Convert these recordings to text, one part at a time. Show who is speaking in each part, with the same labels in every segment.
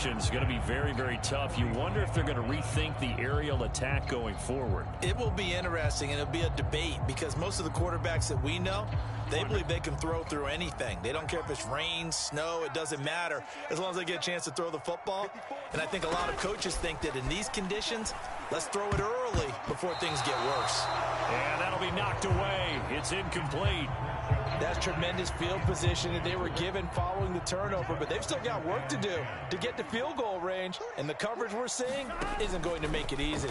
Speaker 1: It's going to be very, very tough. You wonder if they're going to rethink the aerial attack going forward.
Speaker 2: It will be interesting, and it'll be a debate because most of the quarterbacks that we know, they believe they can throw through anything. They don't care if it's rain, snow, it doesn't matter as long as they get a chance to throw the football. And I think a lot of coaches think that in these conditions, let's throw it early before things get worse.
Speaker 1: And that'll be knocked away. It's incomplete.
Speaker 2: That's tremendous field position that they were given following the turnover, but they've still got work to do to get to field goal range, and the coverage we're seeing isn't going to make it easy.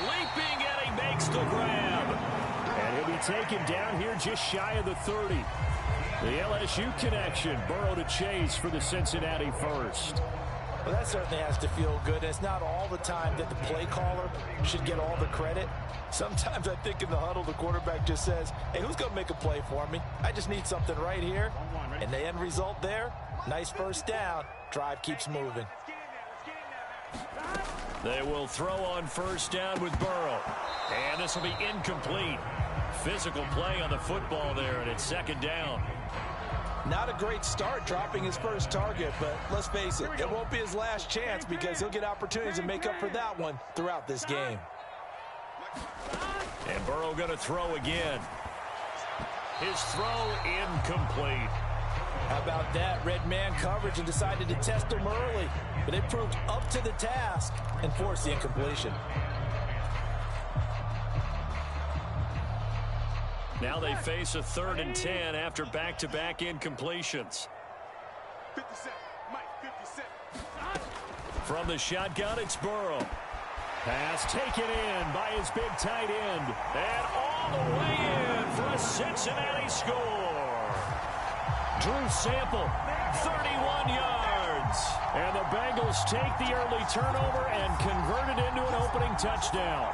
Speaker 1: Leaping, and he makes the grab. And he'll be taken down here just shy of the 30. The LSU connection, Burrow to Chase for the Cincinnati first.
Speaker 2: Well, that certainly has to feel good. It's not all the time that the play caller should get all the credit. Sometimes I think in the huddle, the quarterback just says, hey, who's going to make a play for me? I just need something right here. And the end result there, nice first down. Drive keeps moving.
Speaker 1: They will throw on first down with Burrow. And this will be incomplete. Physical play on the football there, and it's second down.
Speaker 2: Not a great start dropping his first target, but let's face it, it won't be his last chance because he'll get opportunities to make up for that one throughout this game.
Speaker 1: And Burrow going to throw again. His throw incomplete.
Speaker 2: How about that? Red man coverage and decided to test him early, but they proved up to the task and forced the incompletion.
Speaker 1: Now they face a 3rd and 10 after back-to-back incompletions. From the shotgun, it's Burrow. Pass taken in by his big tight end. And all the way in for a Cincinnati score. Drew Sample, 31 yards. And the Bengals take the early turnover and convert it into an opening touchdown.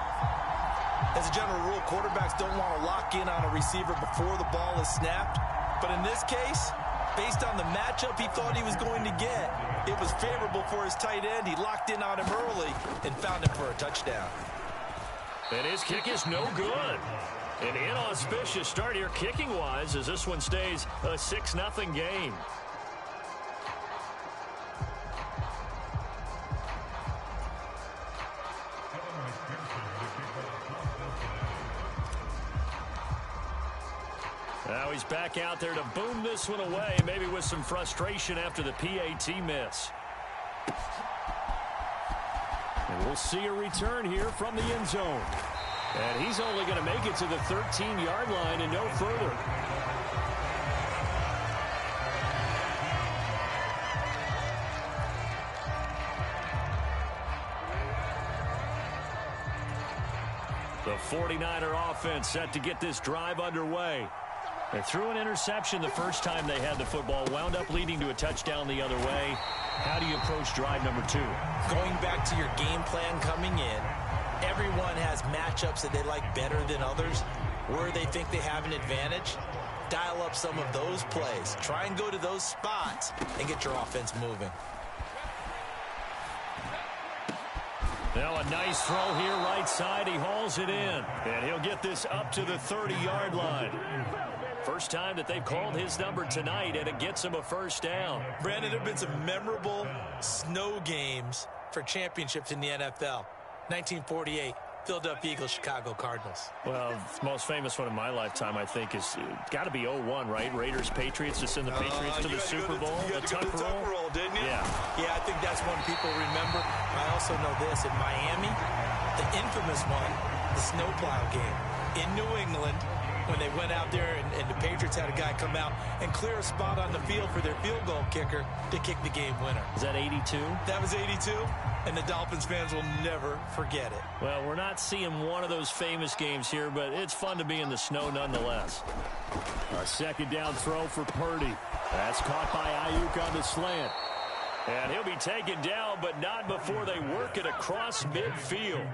Speaker 2: As a general rule, quarterbacks don't want to lock in on a receiver before the ball is snapped. But in this case, based on the matchup he thought he was going to get, it was favorable for his tight end. He locked in on him early and found him for a touchdown.
Speaker 1: And his kick is no good. An inauspicious start here kicking-wise as this one stays a 6-0 game. Now he's back out there to boom this one away, maybe with some frustration after the PAT miss. And we'll see a return here from the end zone. And he's only going to make it to the 13-yard line and no further. The 49er offense set to get this drive underway. They threw an interception the first time they had the football, wound up leading to a touchdown the other way. How do you approach drive number 2?
Speaker 2: Going back to your game plan coming in, everyone has matchups that they like better than others, where they think they have an advantage. Dial up some of those plays. Try and go to those spots and get your offense moving.
Speaker 1: Now a nice throw here right side. He hauls it in. And he'll get this up to the 30-yard line. First time that they've called his number tonight, and it gets him a first down.
Speaker 2: Brandon, there have been some memorable snow games for championships in the NFL. 1948, Philadelphia Eagles, Chicago Cardinals.
Speaker 1: Well, the most famous one in my lifetime, I think, is got to be 01, right? Raiders, Patriots, to send the Patriots to the Super Bowl.
Speaker 2: You
Speaker 1: the
Speaker 2: tuck roll, didn't you?
Speaker 1: Yeah.
Speaker 2: Yeah, I think that's one people remember. I also know this. In Miami, the infamous one, the snowplow game. In New England, when they went out there and the Patriots had a guy come out and clear a spot on the field for their field goal kicker to kick the game winner.
Speaker 1: Is that 82?
Speaker 2: That was 82, and the Dolphins fans will never forget it.
Speaker 1: Well, we're not seeing one of those famous games here, but it's fun to be in the snow nonetheless. A second down throw for Purdy. That's caught by Ayuk on the slant. And he'll be taken down, but not before they work it across midfield.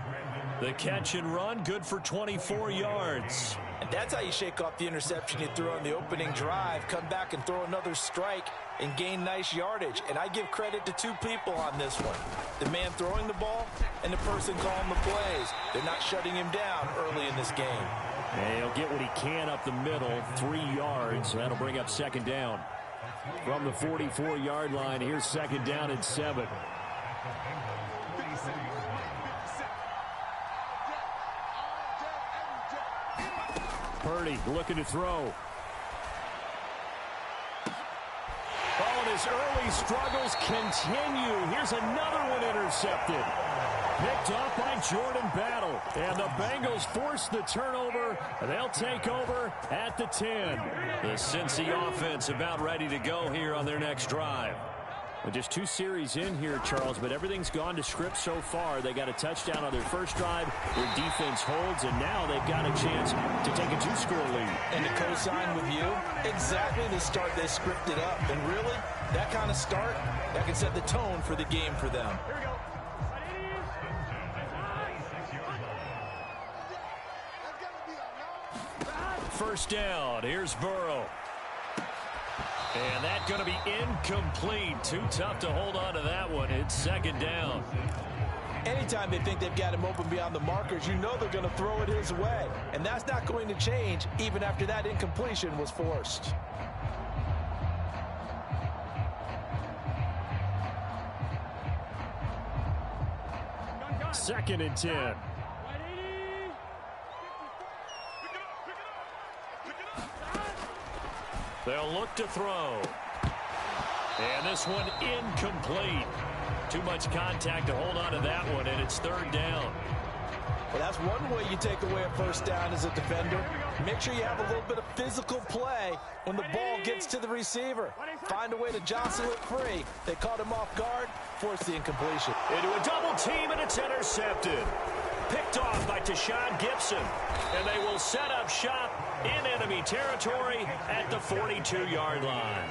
Speaker 1: The catch and run, good for 24 yards.
Speaker 2: And that's how you shake off the interception you threw on the opening drive. Come back and throw another strike and gain nice yardage. And I give credit to 2 people on this one. The man throwing the ball and the person calling the plays. They're not shutting him down early in this game.
Speaker 1: And he'll get what he can up the middle, 3 yards. That'll bring up second down. From the 44-yard line, here's 2nd down and 7. Purdy looking to throw. Oh, and his early struggles continue. Here's another one intercepted. Picked off by Jordan Battle. And the Bengals force the turnover. They'll take over at the 10. The Cincy offense about ready to go here on their next drive. Well, just 2 series in here, Charles, but everything's gone to script so far. They got a touchdown on their first drive. Their defense holds, and now they've got a chance to take a 2-score lead. And to co-sign with you, exactly the start they scripted up. And really, that kind of start, that can set the tone for the game for them. Here we go. First down. Here's Burrow. And that's going to be incomplete. Too tough to hold on to that one. It's 2nd down. Anytime they think they've got him open beyond the markers, you know they're going to throw it his way. And that's not going to change even after that incompletion was forced. Second and 10. They'll look to throw. And this one incomplete. Too much contact to hold on to that one, and it's 3rd down. Well, that's one way you take away a first down as a defender. Make sure you have a little bit of physical play when the ball gets to the receiver. Find a way to jostle it free. They caught him off guard, forced the incompletion. Into a double team, and it's intercepted. Picked off by Tashawn Gibson. And they will set up shop in enemy territory at the 42-yard line.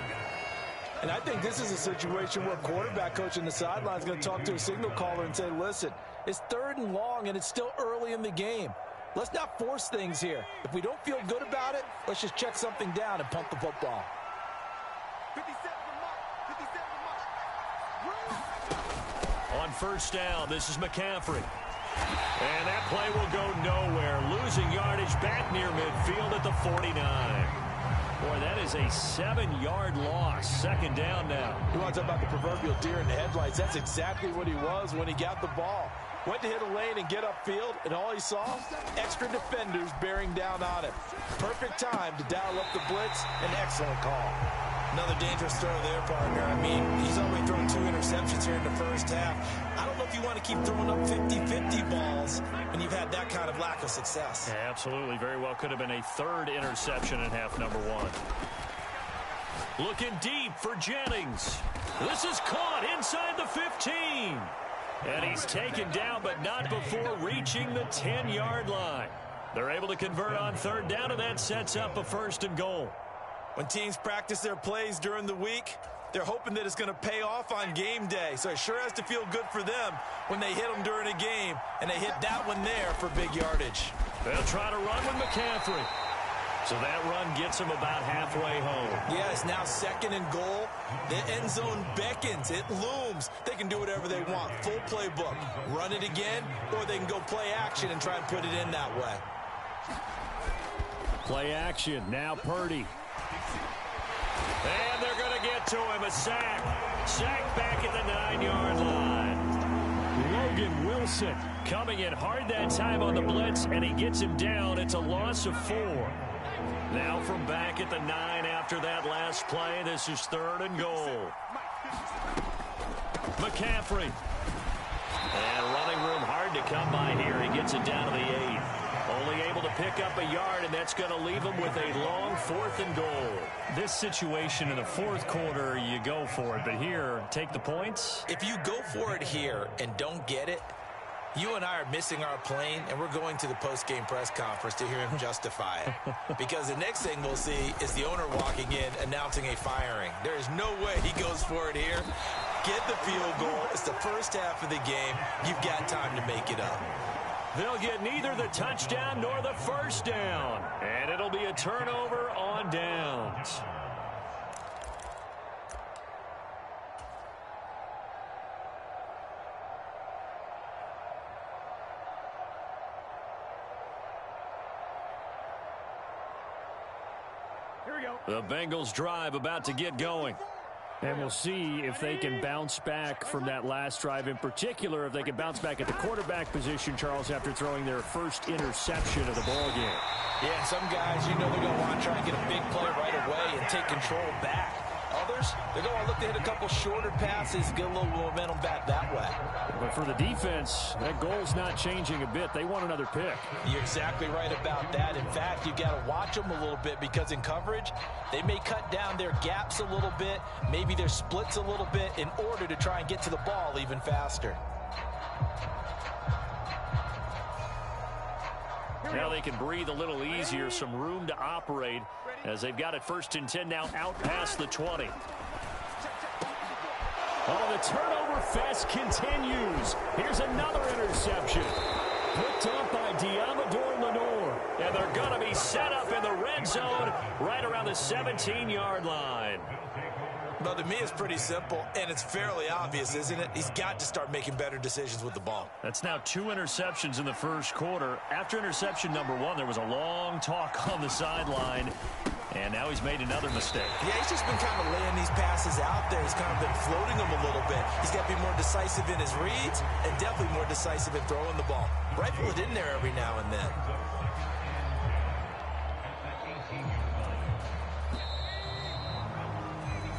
Speaker 1: And I think this is a situation where quarterback coach on the sideline is going to talk to a signal caller and say, listen, it's 3rd and long, and it's still early in the game. Let's not force things here. If we don't feel good about it, let's just check something down and punt the football. 57 on first down, this is McCaffrey. And that play will go nowhere. Losing yardage back near midfield at the 49. Boy, that is a 7-yard loss. 2nd down now. You want to talk about the proverbial deer in the headlights? That's exactly what he was when he got the ball. Went to hit a lane and get upfield, and all he saw, extra defenders bearing down on him. Perfect time to dial up the blitz. An excellent call. Another dangerous throw there, partner. I mean, he's already thrown 2 interceptions here in the first half. I don't know if you want to keep throwing up 50-50 balls when you've had that kind of lack of success. Yeah, absolutely. Very well could have been a 3rd interception in half number 1. Looking deep for Jennings. This is caught inside the 15. And he's taken down, but not before reaching the 10-yard line. They're able to convert on 3rd down, and that sets up a 1st and goal. When teams practice their plays during the week, they're hoping that it's going to pay off on game day. So it sure has to feel good for them when they hit them during a game, and they hit that one there for big yardage. They'll try to run with McCaffrey. So that run gets them about halfway home. Yeah, it's now 2nd and goal. The end zone beckons. It looms. They can do whatever they want. Full playbook. Run it again, or they can go play action and try and put it in that way. Play action. Now Purdy. And they're going to get to him. A sack. Sack back at the 9-yard line. Logan Wilson coming in hard that time on the blitz, and he gets him down. It's a loss of 4. Now from back at the 9 after that last play. This is 3rd and goal. McCaffrey. And running room hard to come by here. He gets it down to the 8. Only able to pick up a yard, and that's going to leave him with a long 4th and goal. This situation in the 4th quarter, you go for it. But here, take the points. If you go for it here and don't get it, you and I are missing our plane, and we're going to the post-game press conference to hear him justify it. Because the next thing we'll see is the owner walking in announcing a firing. There is no way he goes for it here. Get the field goal. It's the first half of the game. You've got time to make it up. They'll get neither the touchdown nor the first down. And it'll be a turnover on downs. The Bengals drive about to get going. And we'll see if they can bounce back from that last drive, in particular, if they can bounce back at the quarterback position, Charles, after throwing their first interception of the ballgame.
Speaker 2: Yeah, some guys, you know they're going to want to try and get a big play right away and take control back. Others, they're going to look to hit a couple shorter passes, get a little momentum back that way.
Speaker 1: But for the defense, that goal's not changing a bit. They want another pick.
Speaker 2: You're exactly right about that. In fact, you've got to watch them a little bit because in coverage, they may cut down their gaps a little bit, maybe their splits a little bit in order to try and get to the ball even faster.
Speaker 1: Now they can breathe a little easier, some room to operate as they've got it 1st and 10 now out past the 20. Oh, the turnover fest continues. Here's another interception. Picked up by Diamador Lenore. And they're going to be set up in the red zone right around the 17-yard line.
Speaker 2: Well, to me, it's pretty simple, and it's fairly obvious, isn't it? He's got to start making better decisions with the ball.
Speaker 1: That's now 2 interceptions in the first quarter. After interception number 1, there was a long talk on the sideline, and now he's made another mistake.
Speaker 2: Yeah, he's just been kind of laying these passes out there. He's kind of been floating them a little bit. He's got to be more decisive in his reads and definitely more decisive in throwing the ball. Rifle it in there every now and then.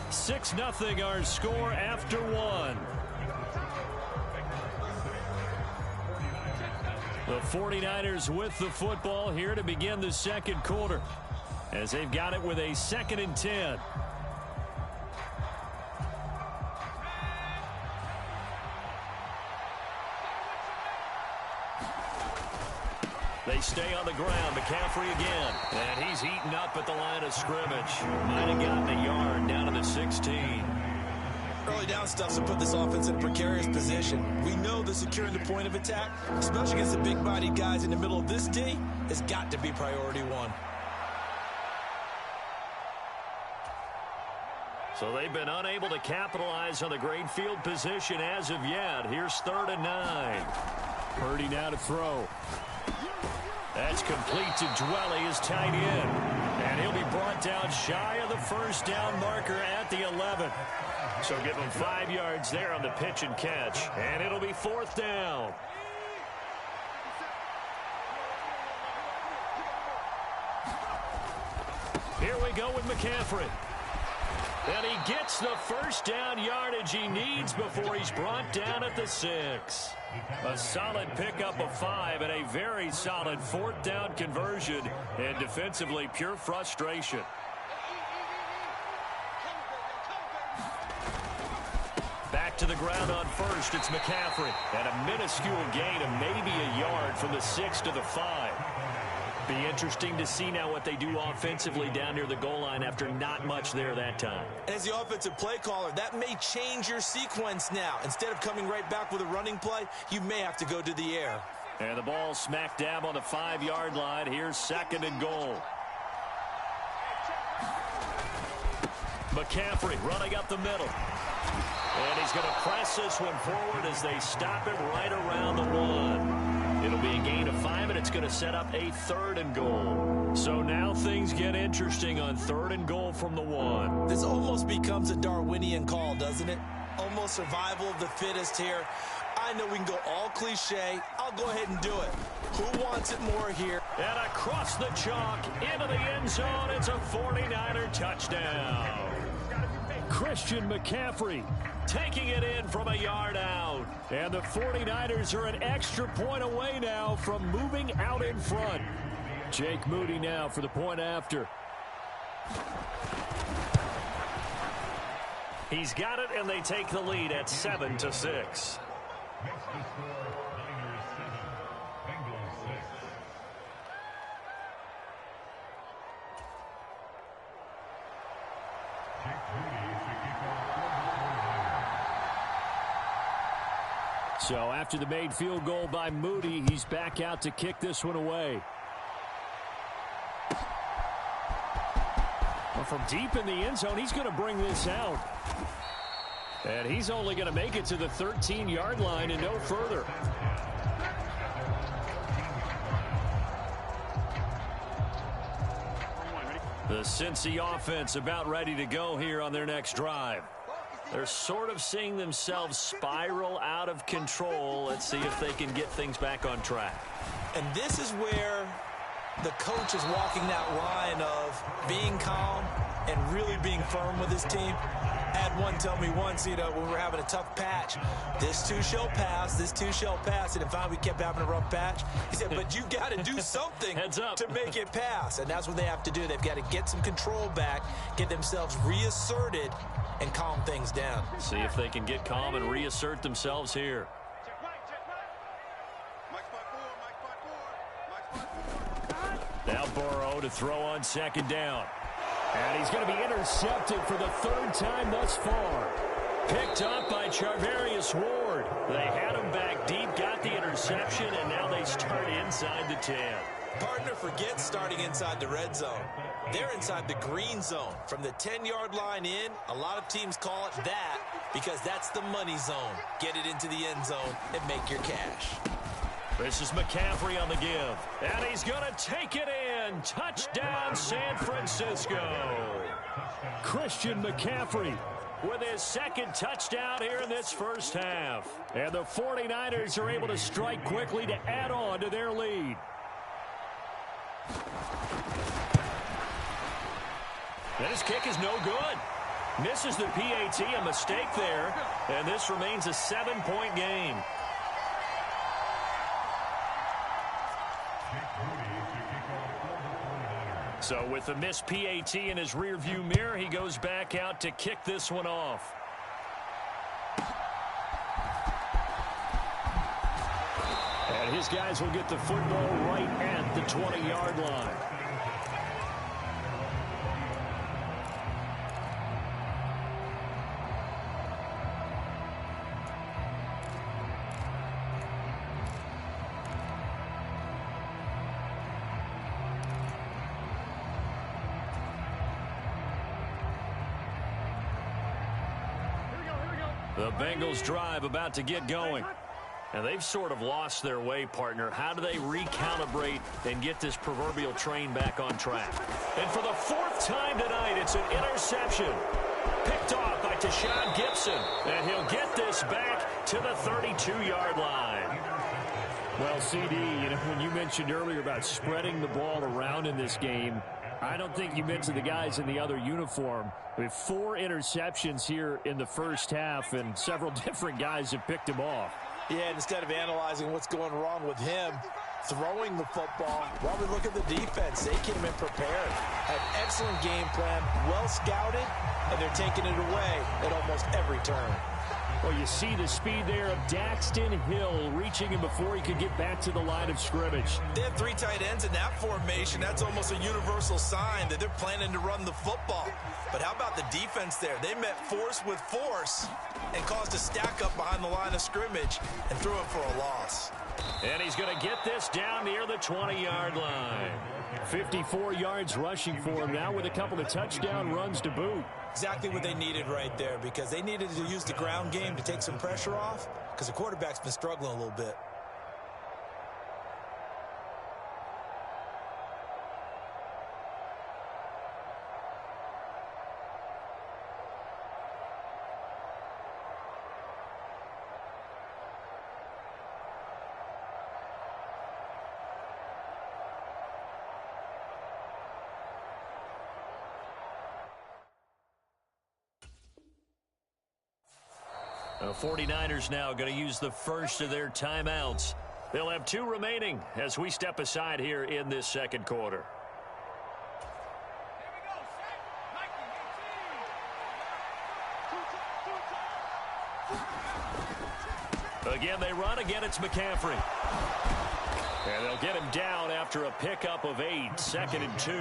Speaker 1: 6-0 our score after 1. The 49ers with the football here to begin the second quarter as they've got it with a 2nd and 10. They stay on the ground. McCaffrey again. And he's heating up at the line of scrimmage. Might have gotten a yard down to the 16.
Speaker 2: Early down stuff to put this offense in a precarious position. We know that securing the point of attack, especially against the big-bodied guys in the middle of this D, has got to be priority 1.
Speaker 1: So they've been unable to capitalize on the great field position as of yet. Here's 3rd and 9. Purdy now to throw. That's complete to Dwelly, his tight end. And he'll be brought down shy of the first down marker at the 11. So give him 5 yards there on the pitch and catch. And it'll be 4th down. Here we go with McCaffrey. And he gets the first down yardage he needs before he's brought down at the 6. A solid pickup of 5 and a very solid 4th down conversion, and defensively pure frustration. Back to the ground on first, it's McCaffrey. And a minuscule gain of maybe a yard from the 6 to the 5. Be interesting to see now what they do offensively down near the goal line after not much there that time.
Speaker 2: As the offensive play caller, that may change your sequence now. Instead of coming right back with a running play, you may have to go to the air.
Speaker 1: And the ball smack dab on the 5-yard line. Here's 2nd and goal. McCaffrey running up the middle. And he's going to press this one forward as they stop him right around the 1. It'll be a gain of 5, and it's going to set up a 3rd and goal. So now things get interesting on 3rd and goal from the 1.
Speaker 2: This almost becomes a Darwinian call, doesn't it? Almost survival of the fittest here. I know we can go all cliche. I'll go ahead and do it. Who wants it more here?
Speaker 1: And across the chalk, into the end zone, it's a 49er touchdown. Christian McCaffrey taking it in from a yard out. And the 49ers are an extra point away now from moving out in front. Jake Moody now for the point after. He's got it, and they take the lead at 7-6. So after the made field goal by Moody, he's back out to kick this one away. Well, from deep in the end zone, he's going to bring this out. And he's only going to make it to the 13-yard line and no further. The Cincy offense about ready to go here on their next drive. They're sort of seeing themselves spiral out of control. Let's see if they can get things back on track.
Speaker 2: And this is where the coach is walking that line of being calm and really being firm with his team. I had one tell me once, when we were having a tough patch, this too shall pass, this too shall pass. And finally we kept having a rough patch. He said, but you got to do something to make it pass. And that's what they have to do. They've got to get some control back, get themselves reasserted, and calm things down.
Speaker 1: See if they can get calm and reassert themselves here. Now Burrow to throw on second down. And he's going to be intercepted for the third time thus far. Picked up by Charvarius Ward. They had him back deep, got the interception, and now they start inside the 10.
Speaker 2: Partner, forget starting inside the red zone. They're inside the green zone. From the 10-yard line in, a lot of teams call it that because that's the money zone. Get it into the end zone and make your cash.
Speaker 1: This is McCaffrey on the give. And he's going to take it in. Touchdown, San Francisco. Christian McCaffrey with his second touchdown here in this first half. And the 49ers are able to strike quickly to add on to their lead. And his kick is no good. Misses the PAT, a mistake there. And this remains a 7-point game. So with the missed PAT in his rearview mirror, he goes back out to kick this one off. And his guys will get the football right at the 20-yard line. The Bengals drive about to get going. And they've sort of lost their way, partner. How do they recalibrate and get this proverbial train back on track? And for the fourth time tonight, it's an interception. Picked off by Tashawn Gibson. And he'll get this back to the 32-yard line. Well, CD, when you mentioned earlier about spreading the ball around in this game, I don't think you mentioned the guys in the other uniform. We have 4 interceptions here in the first half, and several different guys have picked them off.
Speaker 2: Yeah, and instead of analyzing what's going wrong with him throwing the football, while we look at the defense, they came in prepared. Had excellent game plan, well scouted, and they're taking it away at almost every turn.
Speaker 1: Well, you see the speed there of Daxton Hill reaching him before he could get back to the line of scrimmage.
Speaker 2: They have 3 tight ends in that formation. That's almost a universal sign that they're planning to run the football. But how about the defense there? They met force with force and caused a stack up behind the line of scrimmage and threw it for a loss.
Speaker 1: And he's going to get this down near the 20-yard line. 54 yards rushing for him now with a couple of touchdown runs to boot.
Speaker 2: Exactly what they needed right there, because they needed to use the ground game to take some pressure off, because the quarterback's been struggling a little bit.
Speaker 1: The 49ers now going to use the first of their timeouts. They'll have 2 remaining as we step aside here in this second quarter. Again, they run. Again, it's McCaffrey. And they'll get him down after a pickup of 8, 2nd and 2.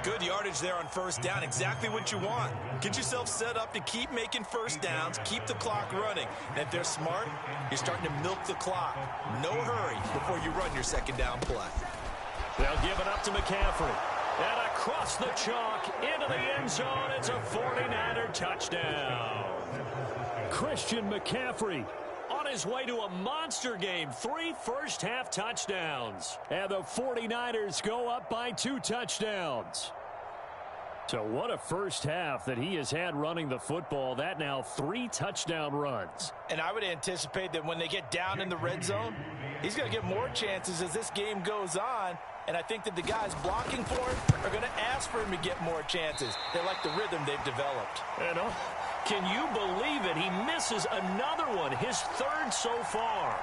Speaker 2: Good yardage there on first down. Exactly what you want. Get yourself set up to keep making first downs, keep the clock running. And if they're smart, you're starting to milk the clock. No hurry before you run your second down play.
Speaker 1: They'll give it up to McCaffrey. And across the chalk into the end zone. It's a 49er touchdown. Christian McCaffrey on his way to a monster game. 3 first-half touchdowns. And the 49ers go up by 2 touchdowns. So what a first half that he has had running the football. That now 3 touchdown runs.
Speaker 2: And I would anticipate that when they get down in the red zone, he's going to get more chances as this game goes on. And I think that the guys blocking for him are going to ask for him to get more chances. They like the rhythm they've developed.
Speaker 1: And can you believe it? He misses another one, his 3rd so far.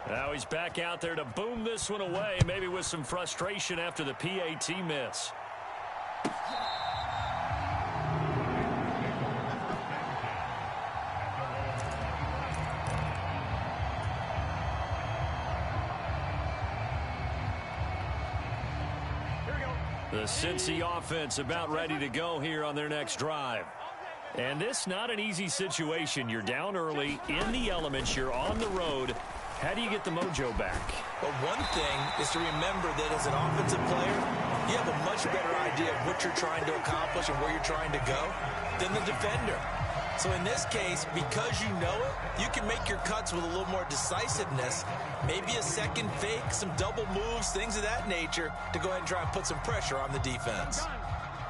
Speaker 1: Now he's back out there to boom this one away, maybe with some frustration after the PAT miss. The Cincy offense about ready to go here on their next drive. And this not an easy situation. You're down early, in the elements, you're on the road. How do you get the mojo back?
Speaker 2: Well, one thing is to remember that as an offensive player, you have a much better idea of what you're trying to accomplish and where you're trying to go than the defender. So in this case, because you know it, you can make your cuts with a little more decisiveness, maybe a second fake, some double moves, things of that nature, to go ahead and try and put some pressure on the defense.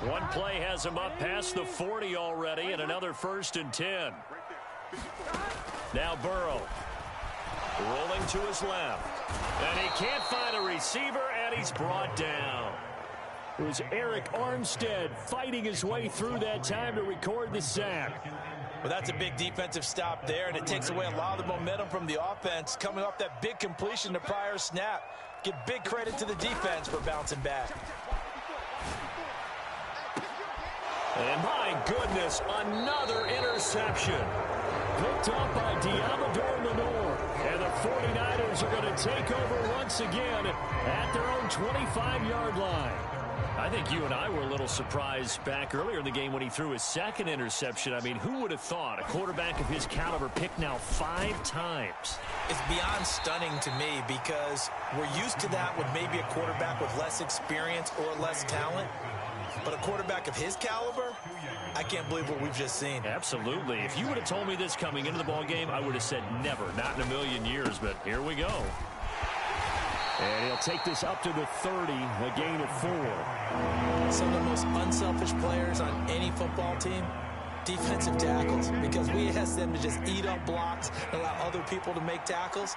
Speaker 1: One play has him up past the 40 already, and another 1st and 10. Now Burrow. Rolling to his left. And he can't find a receiver, and he's brought down. It was Eric Armstead fighting his way through that time to record the sack.
Speaker 2: Well, that's a big defensive stop there, and it takes away a lot of the momentum from the offense coming off that big completion the prior snap. Give big credit to the defense for bouncing back.
Speaker 1: And my goodness, another interception. Picked up by Diamador Lenore. And the 49ers are going to take over once again at their own 25-yard line. I think you and I were a little surprised back earlier in the game when he threw his 2nd interception. I mean, who would have thought a quarterback of his caliber picked now 5 times?
Speaker 2: It's beyond stunning to me because we're used to that with maybe a quarterback with less experience or less talent. But a quarterback of his caliber, I can't believe what we've just seen.
Speaker 1: Absolutely. If you would have told me this coming into the ball game, I would have said never, not in a million years. But here we go. And he'll take this up to the 30, a gain of 4.
Speaker 2: Some of the most unselfish players on any football team, defensive tackles, because we ask them to just eat up blocks and allow other people to make tackles.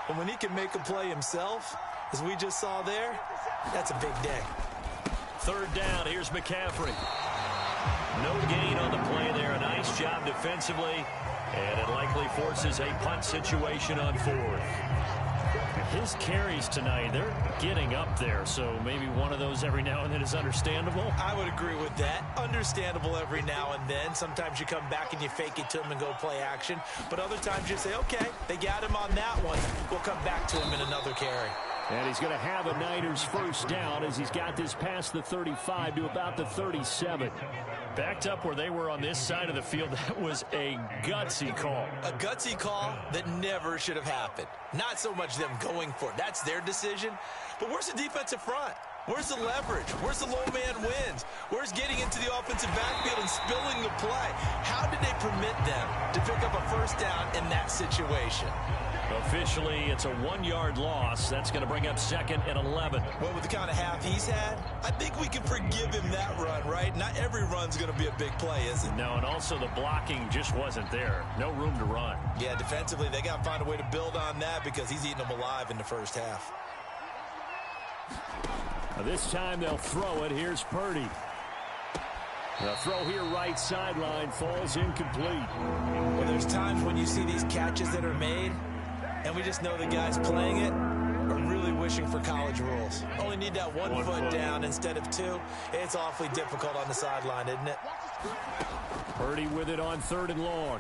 Speaker 2: And when he can make a play himself, as we just saw there, that's a big day.
Speaker 1: 3rd down, here's McCaffrey. No gain on the play there. A nice job defensively. And it likely forces a punt situation on 4th. His carries tonight, they're getting up there. So maybe one of those every now and then is understandable.
Speaker 2: I would agree with that. Understandable every now and then. Sometimes you come back and you fake it to him and go play action. But other times you say, okay, they got him on that one. We'll come back to him in another carry.
Speaker 1: And he's going to have a Niners 1st down as he's got this past the 35 to about the 37. Backed up where they were on this side of the field. That was a gutsy call.
Speaker 2: A gutsy call that never should have happened. Not so much them going for it. That's their decision. But where's the defensive front? Where's the leverage? Where's the low man wins? Where's getting into the offensive backfield and spilling the play? How did they permit them to pick up a 1st down in that situation?
Speaker 1: Officially, it's a 1-yard loss. That's going to bring up 2nd and 11.
Speaker 2: Well, with the kind of half he's had, I think we can forgive him that run, right? Not every run's going to be a big play, is it?
Speaker 1: No, and also the blocking just wasn't there. No room to run.
Speaker 2: Yeah, defensively, they got to find a way to build on that because he's eating them alive in the 1st half.
Speaker 1: Now this time they'll throw it. Here's Purdy. The throw here right sideline falls incomplete.
Speaker 2: Well, there's times when you see these catches that are made, and we just know the guys playing it are really wishing for college rules. Only need that one foot down instead of 2. It's awfully difficult on the sideline, isn't it?
Speaker 1: Purdy with it on 3rd and long.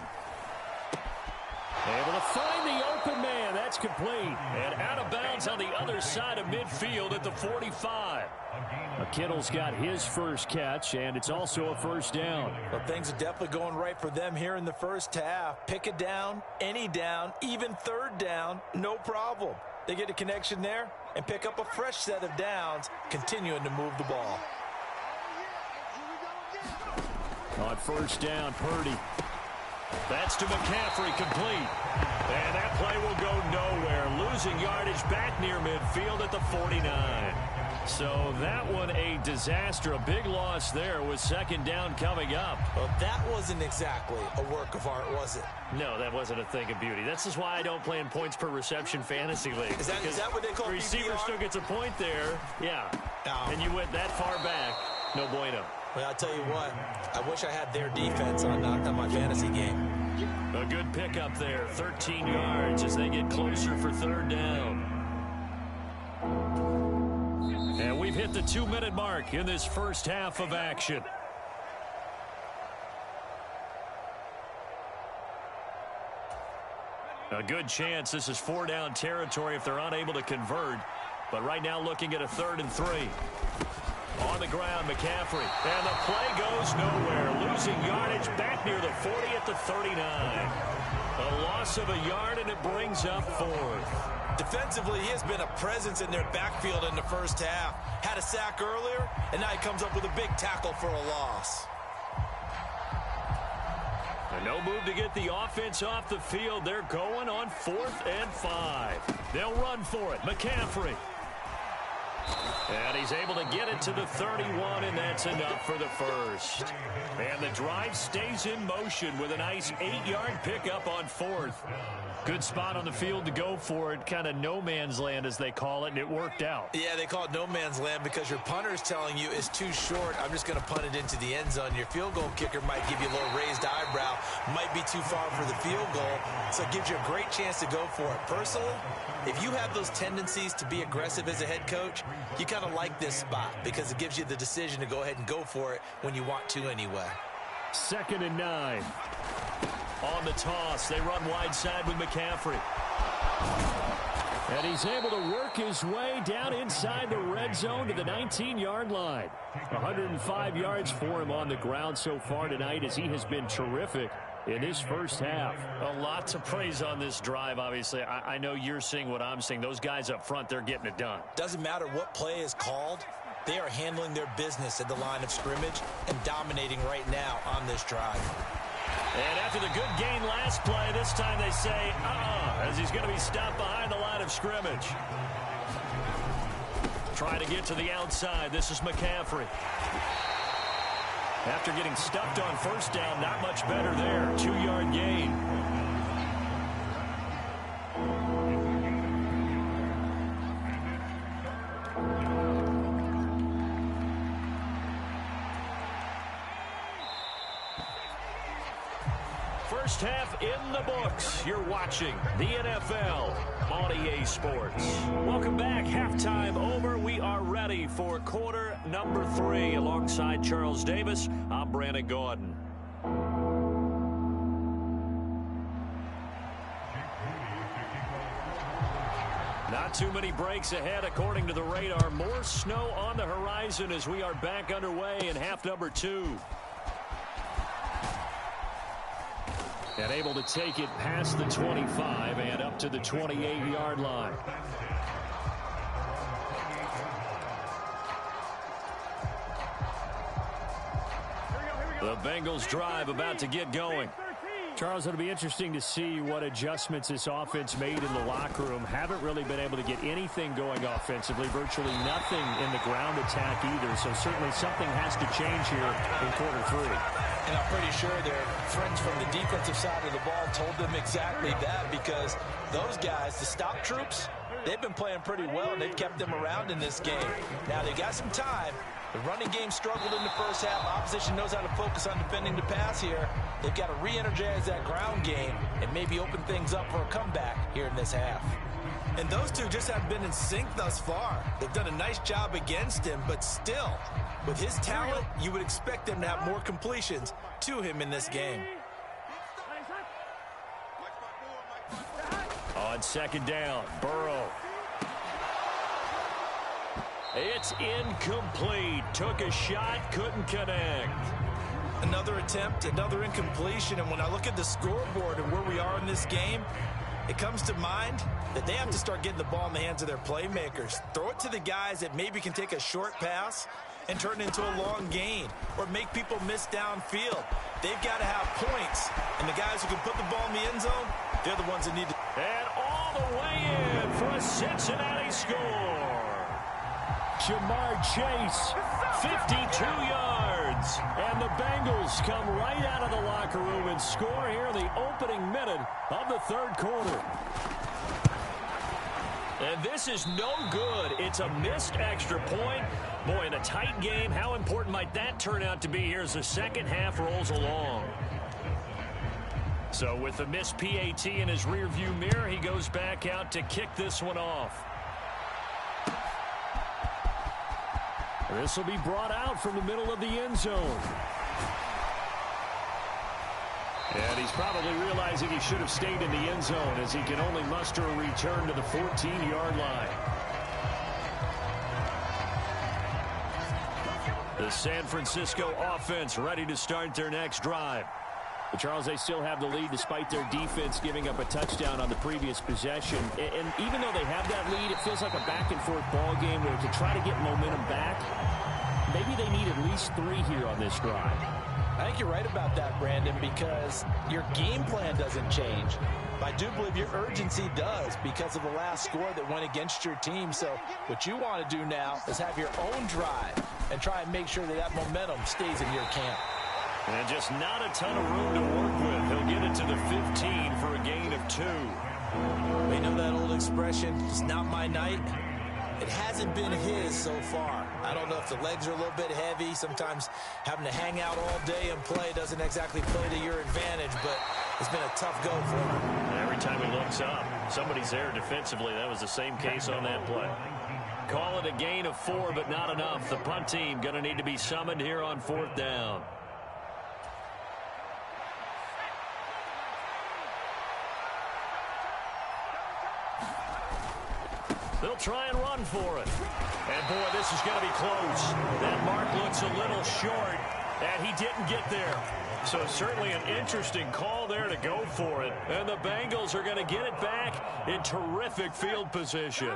Speaker 1: Able to find the open man. That's complete. And out of bounds on the other side of midfield at the 45. Kittle's got his 1st catch, and it's also a 1st down.
Speaker 2: Well, things are definitely going right for them here in the 1st half. Pick a down, any down, even 3rd down, no problem. They get a connection there and pick up a fresh set of downs, continuing to move the ball.
Speaker 1: On 1st down, Purdy. That's to McCaffrey, complete. And that play will go nowhere. Losing yardage back near midfield at the 49. So that one a disaster. A big loss there with second down coming up.
Speaker 2: Well, that wasn't exactly a work of art, was it?
Speaker 1: No, that wasn't a thing of beauty. That's just why I don't play in points per reception fantasy league.
Speaker 2: Is that what they call
Speaker 1: the receiver
Speaker 2: PPR?
Speaker 1: still gets a point there. Yeah. And you went that far back. No bueno.
Speaker 2: Well, I'll tell you what. I wish I had their defense on my fantasy game.
Speaker 1: A good pickup there. 13 yards as they get closer for third down. And we've hit the 2-minute mark in this first half of action. A good chance this is 4-down territory if they're unable to convert. But right now looking at a 3rd and 3. On the ground, McCaffrey. And the play goes nowhere. Losing yardage back near the 40 at the 39. A loss of a yard, and it brings up 4th.
Speaker 2: Defensively, he has been a presence in their backfield in the first half. Had a sack earlier, and now he comes up with a big tackle for a loss.
Speaker 1: And no move to get the offense off the field. They're going on 4th and 5. They'll run for it. McCaffrey. And he's able to get it to the 31, and that's enough for the first. And the drive stays in motion with a nice 8-yard pickup on 4th. Good spot on the field to go for it. Kind of no man's land, as they call it, and it worked out.
Speaker 2: Yeah, they call it no man's land because your punter's telling you it's too short. I'm just going to punt it into the end zone. Your field goal kicker might give you a little raised eyebrow. Might be too far for the field goal, so it gives you a great chance to go for it. Personally, if you have those tendencies to be aggressive as a head coach, you kind of like this spot because it gives you the decision to go ahead and go for it when you want to anyway.
Speaker 1: 2nd and 9. On the toss, they run wide side with McCaffrey. And he's able to work his way down inside the red zone to the 19-yard line. 105 yards for him on the ground so far tonight as he has been terrific in his first half. A lot to praise on this drive, obviously. I know you're seeing what I'm seeing. Those guys up front, they're getting it done.
Speaker 2: Doesn't matter what play is called. They are handling their business at the line of scrimmage and dominating right now on this drive.
Speaker 1: And after the good gain last play, this time they say, as he's going to be stopped behind the line of scrimmage. Trying to get to the outside. This is McCaffrey. After getting stuffed on first down, not much better there. 2-yard gain. First half in the books. You're watching the NFL on EA Sports. Welcome back. Halftime over. We are ready for quarter number 3. Alongside Charles Davis, I'm Brandon Gordon. Not too many breaks ahead according to the radar. More snow on the horizon as we are back underway in half number 2. And able to take it past the 25 and up to the 28-yard line. The Bengals drive about to get going. Charles, it'll be interesting to see what adjustments this offense made in the locker room. Haven't really been able to get anything going offensively. Virtually nothing in the ground attack either. So certainly something has to change here in quarter 3.
Speaker 2: And I'm pretty sure their friends from the defensive side of the ball told them exactly that because those guys, the stop troops, they've been playing pretty well, and they've kept them around in this game. Now, they got some time. The running game struggled in the first half. Opposition knows how to focus on defending the pass here. They've got to re-energize that ground game and maybe open things up for a comeback here in this half. And those two just haven't been in sync thus far. They've done a nice job against him, but still, with his talent, you would expect them to have more completions to him in this game.
Speaker 1: On second down, Burrow. It's incomplete. Took a shot, couldn't connect.
Speaker 2: Another attempt, another incompletion, and when I look at the scoreboard and where we are in this game, it comes to mind that they have to start getting the ball in the hands of their playmakers. Throw it to the guys that maybe can take a short pass and turn it into a long gain or make people miss downfield. They've got to have points, and the guys who can put the ball in the end zone, they're the ones that need to
Speaker 1: And all the way in for a Cincinnati score. Jamar Chase, 52 yards. And the Bengals come right out of the locker room and score here in the opening minute of the third quarter. And this is no good. It's a missed extra point. Boy, in a tight game, how important might that turn out to be here as the second half rolls along? So with the missed PAT in his rearview mirror, he goes back out to kick this one off. This will be brought out from the middle of the end zone. And he's probably realizing he should have stayed in the end zone as he can only muster a return to the 14-yard line. The San Francisco offense ready to start their next drive. But Charles, they still have the lead despite their defense giving up a touchdown on the previous possession. And even though they have that lead, it feels like a back-and-forth ball game where to try to get momentum back, maybe they need at least 3 here on this drive.
Speaker 2: I think you're right about that, Brandon, because your game plan doesn't change. I do believe your urgency does because of the last score that went against your team. So what you want to do now is have your own drive and try and make sure that that momentum stays in your camp.
Speaker 1: And just not a ton of room to work with. He'll get it to the 15 for a gain of 2.
Speaker 2: You know that old expression, it's not my night? It hasn't been his so far. I don't know if the legs are a little bit heavy. Sometimes having to hang out all day and play doesn't exactly play to your advantage, but it's been a tough go for him.
Speaker 1: Every time he looks up, somebody's there defensively. That was the same case on that play. Call it a gain of 4, but not enough. The punt team going to need to be summoned here on 4th down. They'll try and run for it. And, boy, this is going to be close. That mark looks a little short, and he didn't get there. So certainly an interesting call there to go for it. And the Bengals are going to get it back in terrific field position.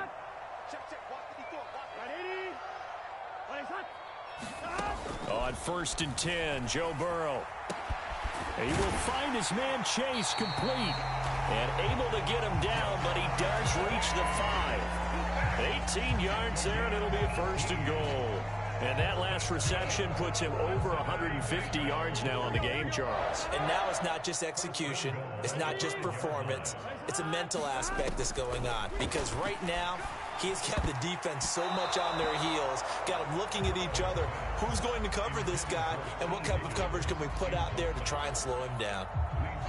Speaker 1: On 1st and 10, Joe Burrow. He will find his man Chase complete. And able to get him down, but he does reach the 5. 18 yards there, and it'll be a 1st and goal. And that last reception puts him over 150 yards now on the game, Charles.
Speaker 2: And now it's not just execution. It's not just performance. It's a mental aspect that's going on. Because right now, he's got the defense so much on their heels, got them looking at each other. Who's going to cover this guy, and what type of coverage can we put out there to try and slow him down?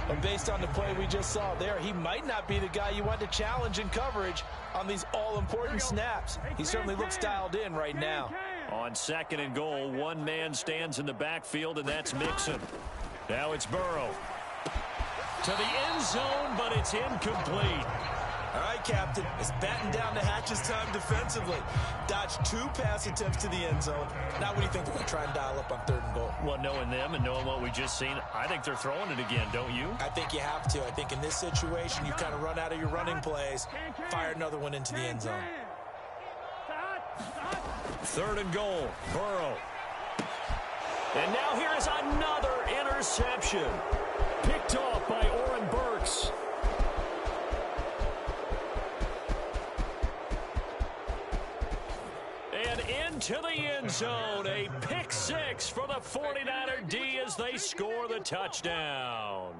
Speaker 2: And based on the play we just saw there, he might not be the guy you want to challenge in coverage on these all-important snaps. He certainly looks dialed in right now.
Speaker 1: On 2nd and goal, one man stands in the backfield, and that's Mixon. Now it's Burrow. To the end zone, but it's incomplete.
Speaker 2: All right, Captain, it's batten down the hatches time defensively. Dodged 2 pass attempts to the end zone. Now what do you think they're going to try and dial up on 3rd and goal?
Speaker 1: Well, knowing them and knowing what we just seen, I think they're throwing it again, don't you?
Speaker 2: I think you have to. I think in this situation, you kind of run out of your running plays, fire another one into the end zone.
Speaker 1: 3rd and goal, Burrow. And now here is another interception. Picked off by Oren Burks. And into the end zone, a pick 6 for the 49er D as they score the touchdown.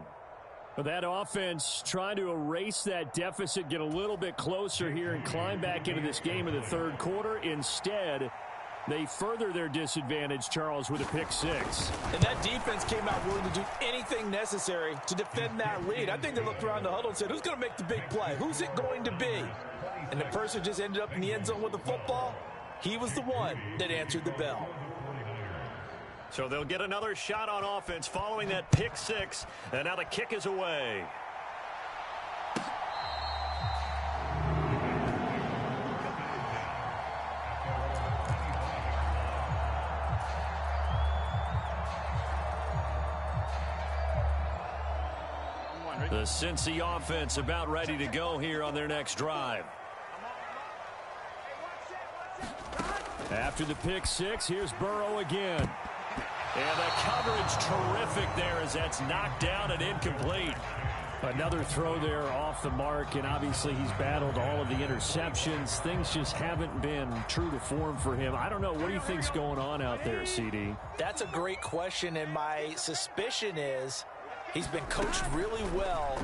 Speaker 1: That offense trying to erase that deficit, get a little bit closer here and climb back into this game in the 3rd quarter. Instead, they further their disadvantage, Charles, with a pick 6.
Speaker 2: And that defense came out willing to do anything necessary to defend that lead. I think they looked around the huddle and said, who's going to make the big play? Who's it going to be? And the person just ended up in the end zone with the football. He was the one that answered the bell.
Speaker 1: So they'll get another shot on offense following that pick 6. And now the kick is away. The Cincy offense about ready to go here on their next drive. After the pick 6, here's Burrow again. And the coverage terrific there as that's knocked down and incomplete. Another throw there off the mark, and obviously he's battled all of the interceptions. Things just haven't been true to form for him. I don't know. What do you think's going on out there, CD?
Speaker 2: That's a great question, and my suspicion is he's been coached really well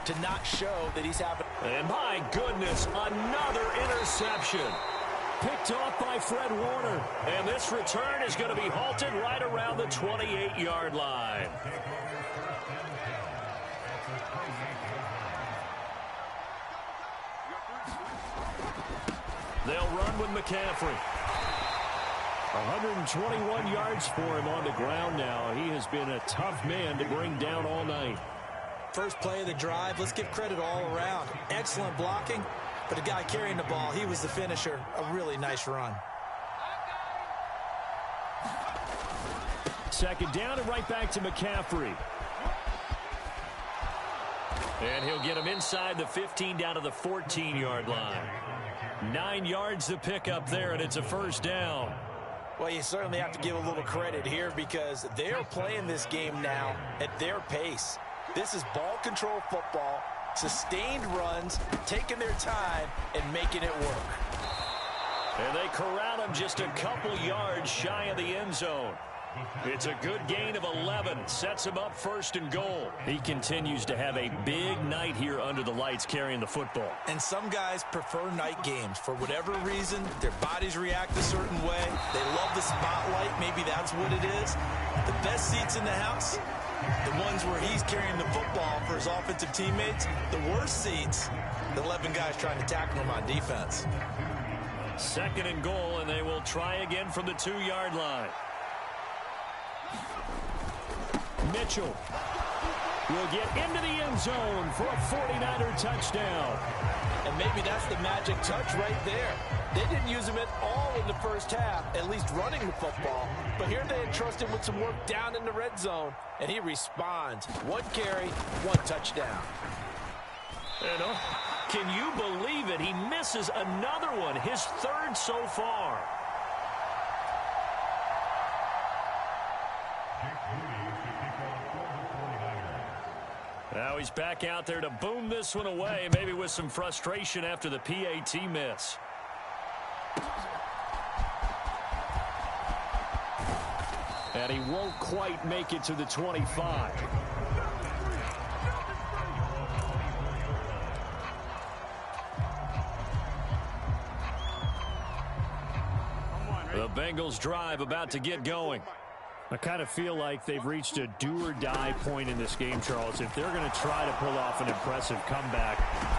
Speaker 2: to not show that he's having.
Speaker 1: And my goodness, another interception. Picked off by Fred Warner. And this return is going to be halted right around the 28-yard line. They'll run with McCaffrey. 121 yards for him on the ground now. He has been a tough man to bring down all night.
Speaker 2: First play of the drive, let's give credit all around. Excellent blocking, but the guy carrying the ball, he was the finisher. A really nice run.
Speaker 1: Second down and right back to McCaffrey. And he'll get him inside the 15 down to the 14-yard line. 9 yards to pick up there, and it's a first down.
Speaker 2: Well, you certainly have to give a little credit here because they're playing this game now at their pace. This is ball control football, sustained runs, taking their time, and making it work.
Speaker 1: And they corral him just a couple yards shy of the end zone. It's a good gain of 11. Sets him up first and goal. He continues to have a big night here under the lights carrying the football.
Speaker 2: And some guys prefer night games. For whatever reason, their bodies react a certain way. They love the spotlight. Maybe that's what it is. The best seats in the house, the ones where he's carrying the football for his offensive teammates. The worst seats, the 11 guys trying to tackle him on defense.
Speaker 1: Second and goal, and they will try again from the 2-yard line. Mitchell will get into the end zone for a 49er touchdown.
Speaker 2: And maybe that's the magic touch right there. They didn't use him at all in the first half, at least running the football. But here they entrust him with some work down in the red zone, and he responds. 1 carry, 1 touchdown.
Speaker 1: And can you believe it? He misses another one, his 3rd so far. Now he's back out there to boom this one away, maybe with some frustration after the PAT miss. And he won't quite make it to the 25. The Bengals drive about to get going. I kind of feel like they've reached a do-or-die point in this game, Charles. If they're going to try to pull off an impressive comeback,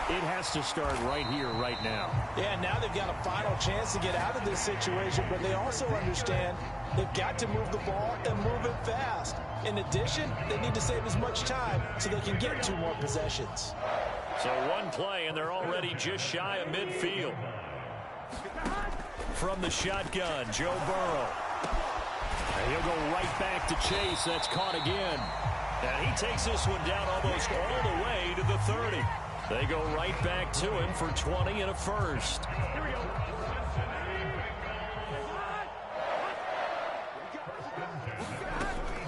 Speaker 1: it has to start right here, right now.
Speaker 2: Yeah, now they've got a final chance to get out of this situation, but they also understand they've got to move the ball and move it fast. In addition, they need to save as much time so they can get 2 more possessions.
Speaker 1: So 1 play, and they're already just shy of midfield. From the shotgun, Joe Burrow. And he'll go right back to Chase. That's caught again. And he takes this one down almost all the way to the 30. They go right back to him for 20 and a first. Here we go.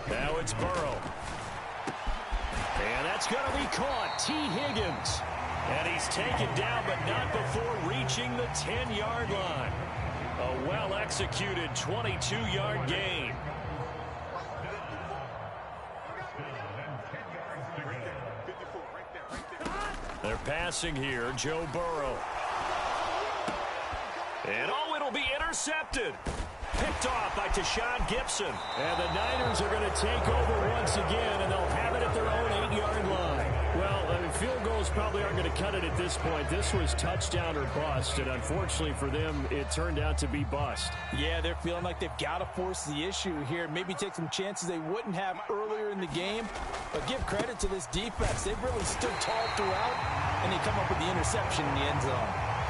Speaker 1: Now it's Burrow. And that's going to be caught. T. Higgins. And he's taken down, but not before reaching the 10-yard line. A well-executed 22-yard gain. They're passing here, Joe Burrow. And it'll be intercepted. Picked off by Tashawn Gibson. And the Niners are going to take over once again, and they'll have it at their own 8-yard line. Well, field goals probably aren't going to cut it at this point. This was touchdown or bust, and unfortunately for them, it turned out to be bust.
Speaker 2: Yeah, they're feeling like they've got to force the issue here. Maybe take some chances they wouldn't have earlier in the game. But give credit to this defense. They've really stood tall throughout, and they come up with the interception in the end zone.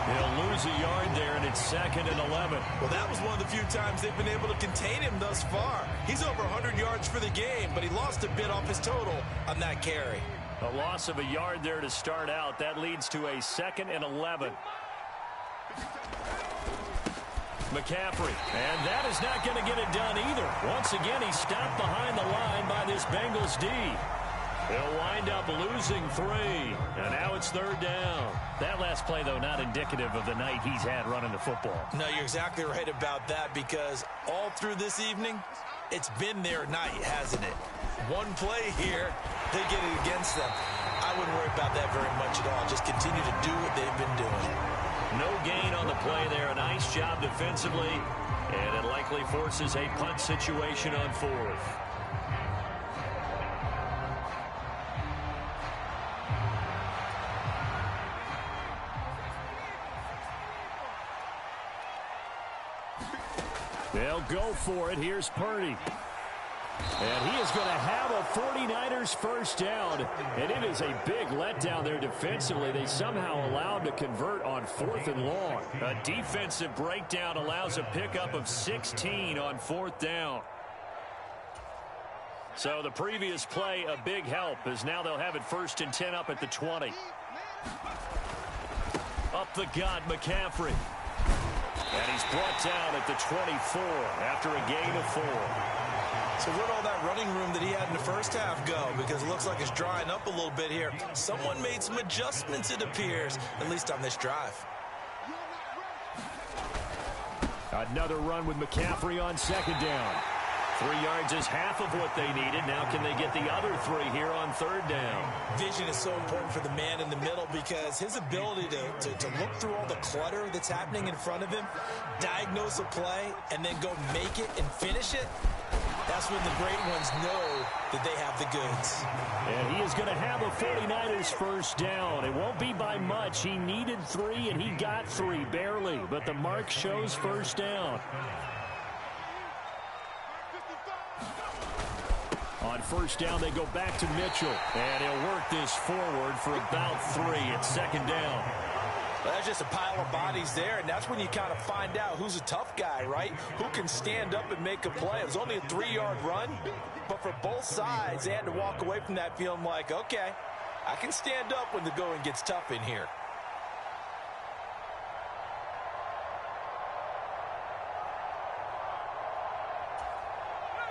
Speaker 1: They'll lose a yard there, and it's 2nd and 11.
Speaker 2: Well, that was one of the few times they've been able to contain him thus far. He's over 100 yards for the game, but he lost a bit off his total on that carry.
Speaker 1: A loss of a yard there to start out. That leads to a 2nd and 11. McCaffrey. And that is not going to get it done either. Once again, he's stopped behind the line by this Bengals D. They'll wind up losing 3, and now it's 3rd down.
Speaker 3: That last play, though, not indicative of the night he's had running the football.
Speaker 2: No, you're exactly right about that, because all through this evening, it's been their night, hasn't it? One play here, they get it against them. I wouldn't worry about that very much at all. Just continue to do what they've been doing.
Speaker 1: No gain on the play there. A nice job defensively, and it likely forces a punt situation on 4th. They'll go for it. Here's Purdy. And he is going to have a 49ers first down. And it is a big letdown there defensively. They somehow allowed to convert on 4th and long. A defensive breakdown allows a pickup of 16 on 4th down. So the previous play, a big help, as now they'll have it 1st and 10 up at the 20. Up the gut, McCaffrey. And he's brought down at the 24 after a gain of 4.
Speaker 2: So where'd all that running room that he had in the first half go? Because it looks like it's drying up a little bit here. Someone made some adjustments, it appears, at least on this drive.
Speaker 1: Another run with McCaffrey on 2nd down. 3 yards is half of what they needed. Now can they get the other 3 here on 3rd down?
Speaker 2: Vision is so important for the man in the middle, because his ability to look through all the clutter that's happening in front of him, diagnose a play, and then go make it and finish it, that's when the great ones know that they have the goods.
Speaker 1: And he is going to have a 49ers first down. It won't be by much. He needed 3, and he got 3, barely. But the mark shows first down. On 1st down, they go back to Mitchell. And he'll work this forward for about 3 at 2nd down.
Speaker 2: Well, that's just a pile of bodies there, and that's when you kind of find out who's a tough guy, right? Who can stand up and make a play. It was only a 3-yard run, but for both sides, they had to walk away from that feeling like, okay, I can stand up when the going gets tough in here.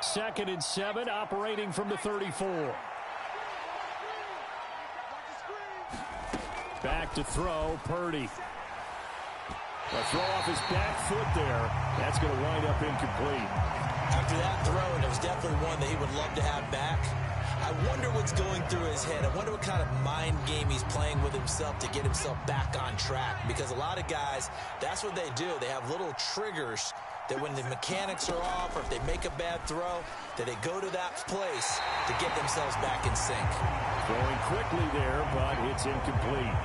Speaker 1: Second and 7, operating from the 34. Back to throw, Purdy. A throw off his back foot there. That's going to wind up incomplete.
Speaker 2: After that throw, and it was definitely one that he would love to have back, I wonder what's going through his head. I wonder what kind of mind game he's playing with himself to get himself back on track. Because a lot of guys, that's what they do. They have little triggers that when the mechanics are off, or if they make a bad throw, that they go to that place to get themselves back in sync.
Speaker 1: Throwing quickly there, but it's incomplete.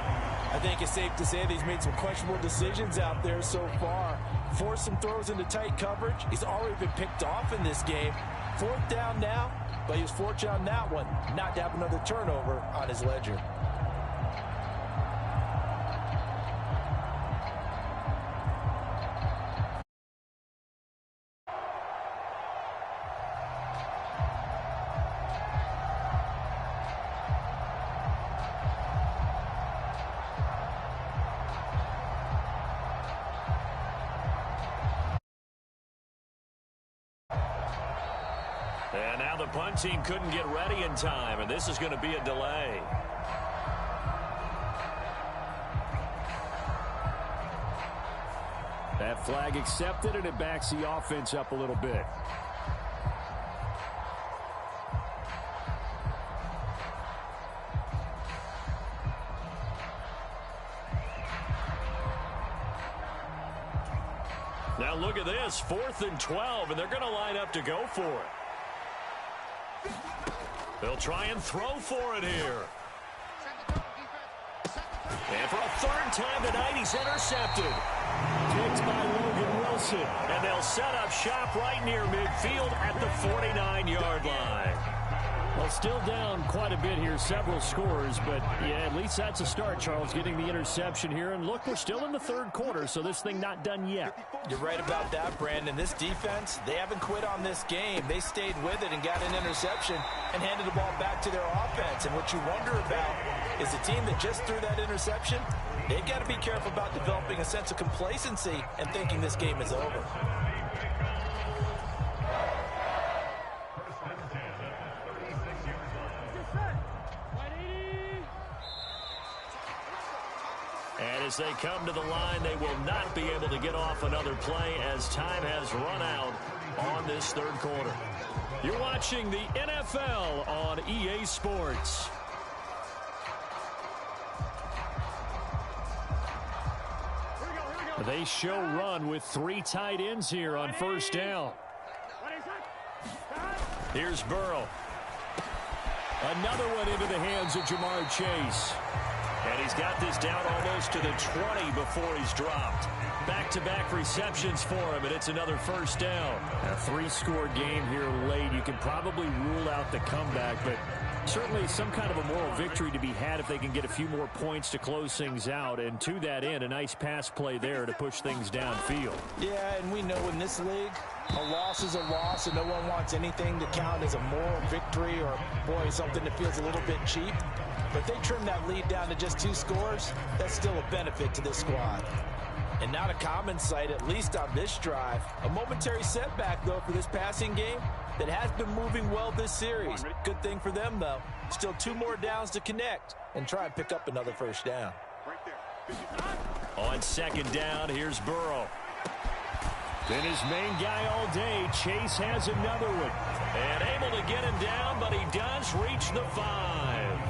Speaker 2: I think it's safe to say that he's made some questionable decisions out there so far. Forced some throws into tight coverage. He's already been picked off in this game. 4th down now, but he was fortunate on that one not to have another turnover on his ledger.
Speaker 1: And now the punt team couldn't get ready in time, and this is going to be a delay. That flag accepted, and it backs the offense up a little bit. Now look at this, 4th and 12, and they're going to line up to go for it. They'll try and throw for it here. And for a 3rd time tonight, he's intercepted. Picked by Logan Wilson. And they'll set up shop right near midfield at the 49-yard line. Well, still down quite a bit here, several scores, but yeah, at least that's a start, Charles, getting the interception here. And look, we're still in the 3rd quarter, so this thing not done yet.
Speaker 2: You're right about that, Brandon. This defense, they haven't quit on this game. They stayed with it and got an interception and handed the ball back to their offense. And what you wonder about is the team that just threw that interception, they've got to be careful about developing a sense of complacency and thinking this game is over.
Speaker 3: And as they come to the line, they will not be able to get off another play as time has run out on this third quarter. You're watching the NFL on EA Sports. They show run with 3 tight ends here on first down. Here's Burrow. Another one into the hands of Jamar Chase. And he's got this down almost to the 20 before he's dropped. Back-to-back receptions for him, and it's another first down. A 3-score game here late. You can probably rule out the comeback, but certainly some kind of a moral victory to be had if they can get a few more points to close things out. And to that end, a nice pass play there to push things downfield.
Speaker 2: Yeah, and we know in this league, a loss is a loss, and no one wants anything to count as a moral victory or, boy, something that feels a little bit cheap. But if they trim that lead down to just 2 scores, that's still a benefit to this squad. And not a common sight, at least on this drive. A momentary setback, though, for this passing game that has been moving well this series. Good thing for them, though. Still 2 more downs to connect and try and pick up another first down.
Speaker 3: On second down, here's Burrow. Then his main guy all day, Chase has another one. And able to get him down, but he does reach the 5.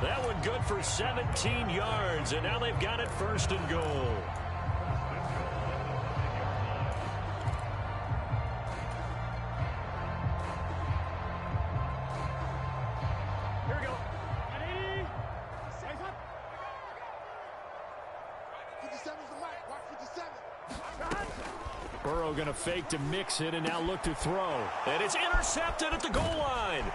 Speaker 3: That one good for 17 yards, and now they've got it first and goal.
Speaker 1: Here we go. 57's the mic. Watch 57.
Speaker 3: Burrow going to fake to mix it and now look to throw. And it's intercepted at the goal line.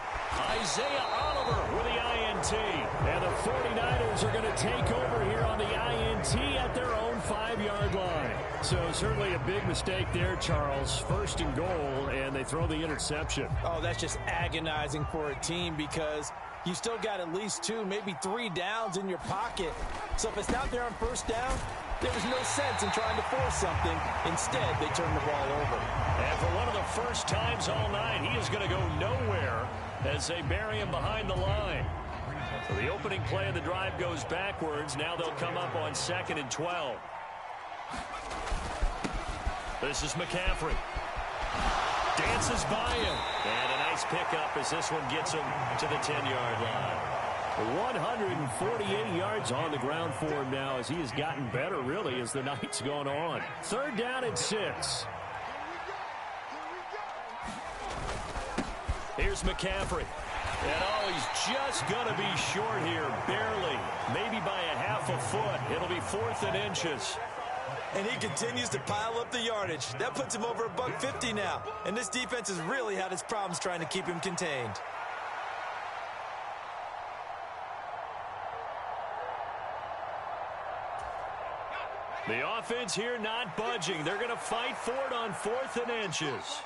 Speaker 3: Isaiah Oliver with the INT. And the 49ers are going to take over here on the INT at their own 5-yard line. So certainly a big mistake there, Charles. First and goal, and they throw the interception.
Speaker 2: Oh, that's just agonizing for a team because you still got at least 2, maybe 3 downs in your pocket. So if it's not there on first down, there's no sense in trying to force something. Instead, they turn the ball over.
Speaker 3: And for one of the first times all night, he is going to go nowhere as they bury him behind the line. So the opening play of the drive goes backwards. Now they'll come up on 2nd and 12. This is McCaffrey. Dances by him. And a nice pickup as this one gets him to the 10-yard line. 148 yards on the ground for him now as he has gotten better, really, as the night's gone on. 3rd down and 6. Here's McCaffrey. And, oh, he's just going to be short here, barely. Maybe by a half a foot. It'll be 4th and inches.
Speaker 2: And he continues to pile up the yardage. That puts him over $150 now. And this defense has really had its problems trying to keep him contained.
Speaker 3: The offense here not budging. They're going to fight for it on 4th and inches.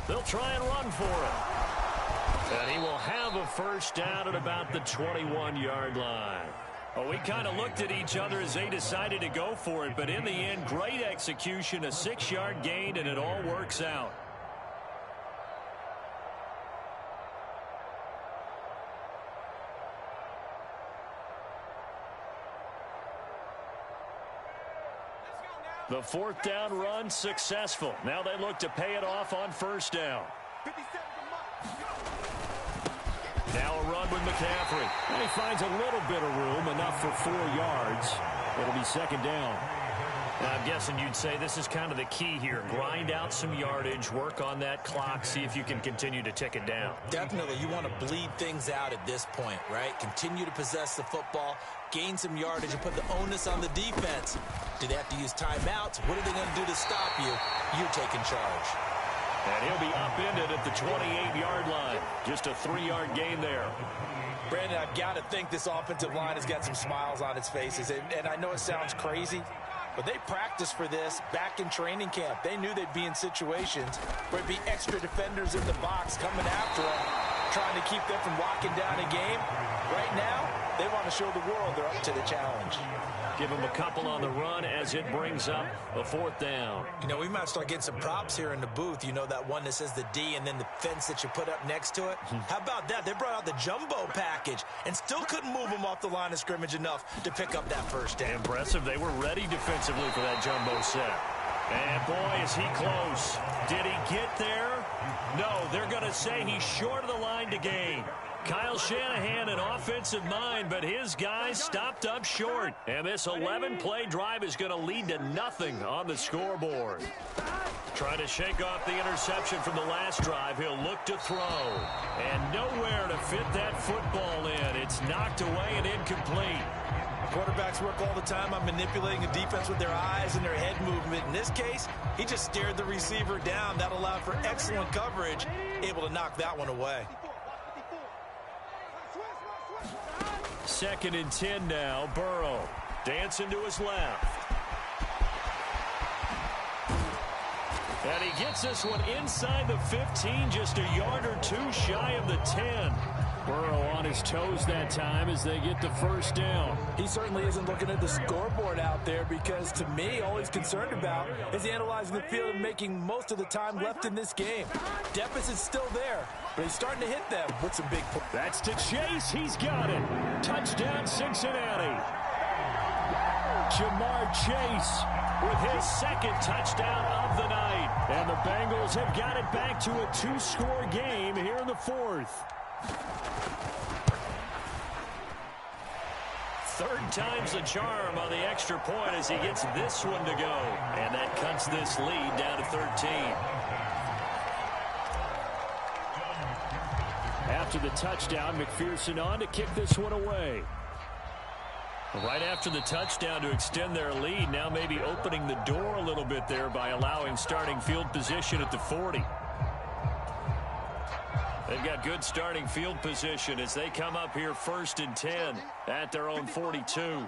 Speaker 3: They'll try and run for it. And he will have a first down at about the 21-yard line. Well, we kind of looked at each other as they decided to go for it, but in the end, great execution, a 6-yard gain, and it all works out. The 4th down run successful. Now they look to pay it off on first down. Now a run with McCaffrey. And he finds a little bit of room, enough for 4 yards. It'll be 2nd down. Now, I'm guessing you'd say this is kind of the key here. Grind out some yardage, work on that clock, see if you can continue to tick it down.
Speaker 2: Definitely. You want to bleed things out at this point, right? Continue to possess the football, gain some yardage, and put the onus on the defense. Do they have to use timeouts? What are they going to do to stop you? You're taking charge.
Speaker 3: And he'll be upended at the 28-yard line. Just a 3-yard gain there.
Speaker 2: Brandon, I've got to think this offensive line has got some smiles on its faces. And I know it sounds crazy, but they practiced for this back in training camp. They knew they'd be in situations where it'd be extra defenders in the box coming after them, trying to keep them from locking down a game. Right now, They want to show the world they're up to the challenge.
Speaker 3: Give them a couple on the run as it brings up a 4th down.
Speaker 2: You know, we might start getting some props here in the booth. You know, that one that says the D and then the fence that you put up next to it? How about that? They brought out the jumbo package and still couldn't move them off the line of scrimmage enough to pick up that first down.
Speaker 3: Impressive. They were ready defensively for that jumbo set. And, boy, is he close. Did he get there? No, they're going to say he's short of the line to gain. Kyle Shanahan, an offensive mind, but his guys stopped up short. And this 11-play drive is going to lead to nothing on the scoreboard. Trying to shake off the interception from the last drive. He'll look to throw. And nowhere to fit that football in. It's knocked away and incomplete.
Speaker 2: Quarterbacks work all the time on manipulating a defense with their eyes and their head movement. In this case, he just stared the receiver down. That allowed for excellent coverage, able to knock that one away.
Speaker 3: 2nd and 10 now. Burrow dancing to his left. And he gets this one inside the 15, just a yard or two shy of the 10. Burrow on his toes that time as they get the first down.
Speaker 4: He certainly isn't looking at the scoreboard out there because, to me, all he's concerned about is analyzing the field and making most of the time left in this game. Deficit's still there, but he's starting to hit them with some big points.
Speaker 3: That's to Chase. He's got it. Touchdown, Cincinnati. Jamar Chase with his 2nd touchdown of the night. And the Bengals have got it back to a 2-score game here in the 4th. 3rd time's the charm on the extra point as he gets this one to go. And that cuts this lead down to 13. After the touchdown, McPherson on to kick this one away. Right after the touchdown to extend their lead, now maybe opening the door a little bit there by allowing starting field position at the 40. They've got good starting field position as they come up here 1st and 10 at their own 42.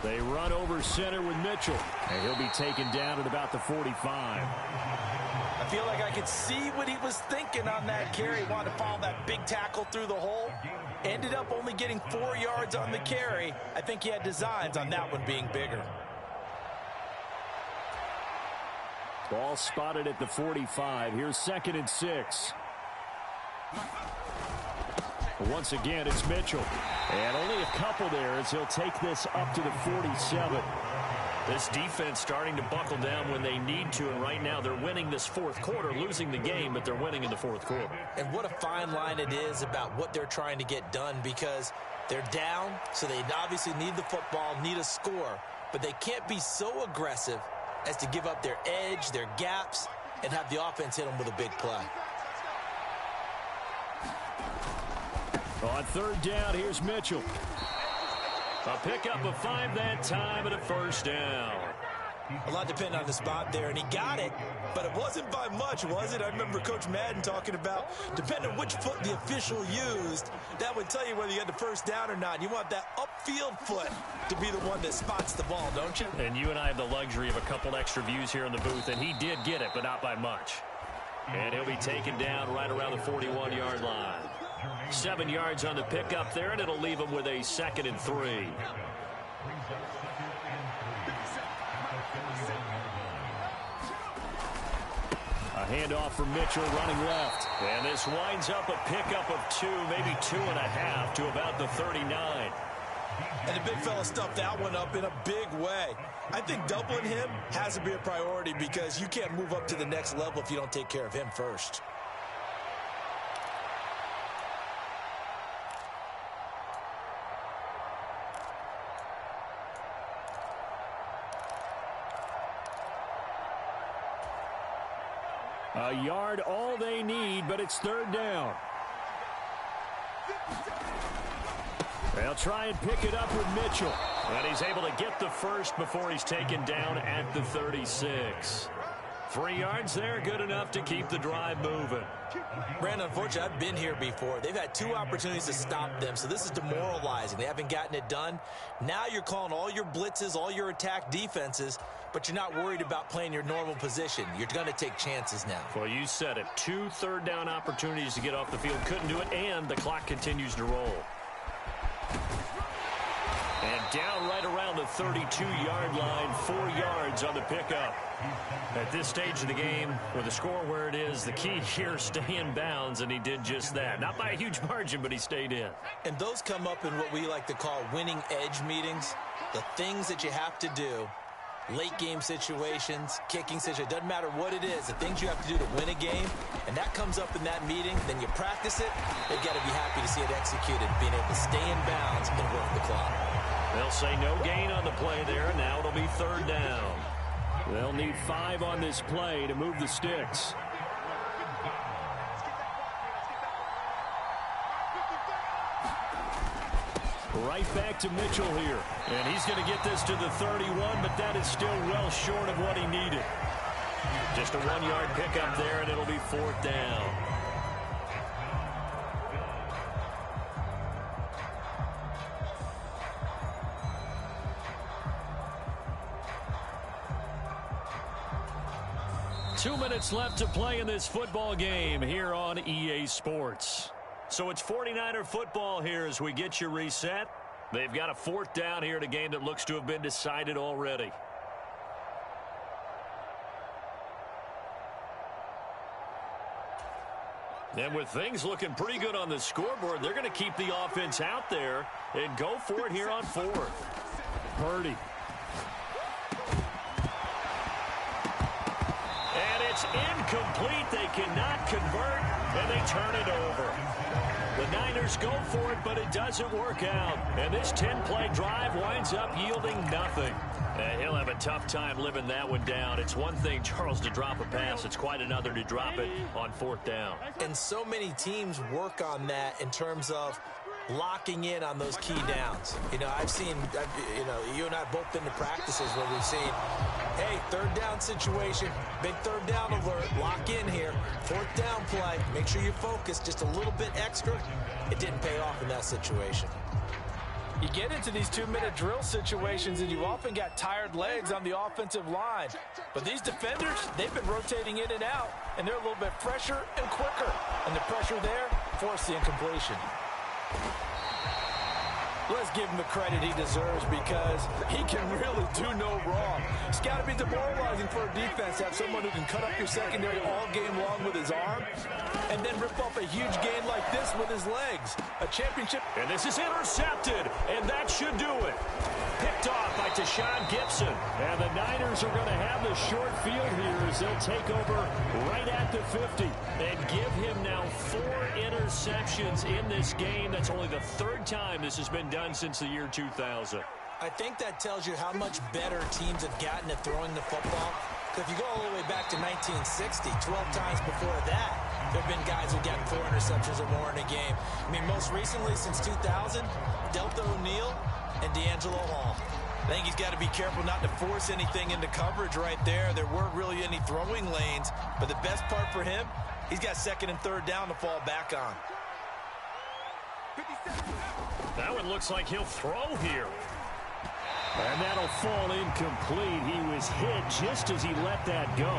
Speaker 3: They run over center with Mitchell, and he'll be taken down at about the 45.
Speaker 2: I feel like I could see what he was thinking on that carry. Wanted to follow that big tackle through the hole. Ended up only getting 4 yards on the carry. I think he had designs on that one being bigger.
Speaker 3: Ball spotted at the 45. Here's 2nd and 6. Once again, it's Mitchell. And only a couple there as he'll take this up to the 47. This defense starting to buckle down when they need to, and right now they're winning this 4th quarter, losing the game, but they're winning in the 4th quarter.
Speaker 2: And what a fine line it is about what they're trying to get done, because they're down, so they obviously need the football, need a score, but they can't be so aggressive as to give up their edge, their gaps, and have the offense hit them with a big play.
Speaker 3: On 3rd down, here's Mitchell. A pickup of 5 that time and a 1st down.
Speaker 2: A lot depending on the spot there, and he got it, but it wasn't by much, was it? I remember Coach Madden talking about, depending on which foot the official used, that would tell you whether you had the first down or not. You want that upfield foot to be the one that spots the ball, don't you?
Speaker 3: And you and I have the luxury of a couple extra views here in the booth, and he did get it, but not by much. And he'll be taken down right around the 41-yard line. 7 yards on the pickup there, and it'll leave him with a 2nd and 3. A handoff from Mitchell running left. And this winds up a pickup of 2, maybe 2.5 to about the 39.
Speaker 2: And the big fella stuffed that one up in a big way. I think doubling him has to be a priority because you can't move up to the next level if you don't take care of him first.
Speaker 3: A yard all they need, but it's 3rd down. They'll try and pick it up with Mitchell. And he's able to get the first before he's taken down at the 36. 3 yards there, good enough to keep the drive moving.
Speaker 2: Brandon, unfortunately, I've been here before. They've had 2 opportunities to stop them, so this is demoralizing. They haven't gotten it done. Now you're calling all your blitzes, all your attack defenses, but you're not worried about playing your normal position. You're going to take chances now.
Speaker 3: Well, you said it. 2 third-down opportunities to get off the field. Couldn't do it, and the clock continues to roll. And down right around the 32-yard line, 4 yards on the pickup. At this stage of the game, with the score where it is, the key here, stay in bounds, and he did just that. Not by a huge margin, but he stayed in.
Speaker 2: And those come up in what we like to call winning edge meetings. The things that you have to do, late game situations, kicking situations, doesn't matter what it is, the things you have to do to win a game, and that comes up in that meeting, then you practice it, they've got to be happy to see it executed, being able to stay in bounds and work the clock.
Speaker 3: They'll say no gain on the play there. Now it'll be third down. They'll need 5 on this play to move the sticks. Right back to Mitchell here. And he's going to get this to the 31, but that is still well short of what he needed. Just a 1-yard pickup there, and it'll be fourth down. Two minutes left to play in this football game here on EA Sports. So it's 49er football here as we get you reset. They've got a fourth down here in a game that looks to have been decided already. And with things looking pretty good on the scoreboard, they're going to keep the offense out there and go for it here on fourth. Purdy. And it's incomplete. They cannot convert, and they turn it over. The Niners go for it, but it doesn't work out. And this 10-play drive winds up yielding nothing. He'll have a tough time living that one down. It's one thing, Charles, to drop a pass. It's quite another to drop it on fourth down.
Speaker 2: And so many teams work on that in terms of locking in on those key downs. You know, I've seen, you and I both been to practices where we've seen, hey, third down situation, big third down alert, lock in here, fourth down play, make sure you focus just a little bit extra. It didn't pay off in that situation.
Speaker 4: You get into these 2-minute drill situations, and you often got tired legs on the offensive line. But these defenders, they've been rotating in and out, and they're a little bit fresher and quicker. And the pressure there forced the incompletion. Let's give him the credit he deserves because he can really do no wrong. It's got to be demoralizing for a defense to have someone who can cut up your secondary all game long with his arm and then rip off a huge gain like this with his legs. A championship.
Speaker 3: And this is intercepted, and that should do it. Picked off by Tashawn Gibson. And the Niners are going to have the short field here as they'll take over right at the 50 and give him now 4 interceptions in this game. That's only the 3rd time this has been done since the year 2000.
Speaker 2: I think that tells you how much better teams have gotten at throwing the football. Because if you go all the way back to 1960, 12 times before that, there have been guys who've gotten 4 interceptions or more in a game. I mean, most recently since 2000, Delta O'Neal and D'Angelo Hall. I think he's got to be careful not to force anything into coverage right there. There weren't really any throwing lanes, but the best part for him, he's got 2nd and 3rd down to fall back on.
Speaker 3: That one looks like he'll throw here. And that'll fall incomplete. He was hit just as he let that go.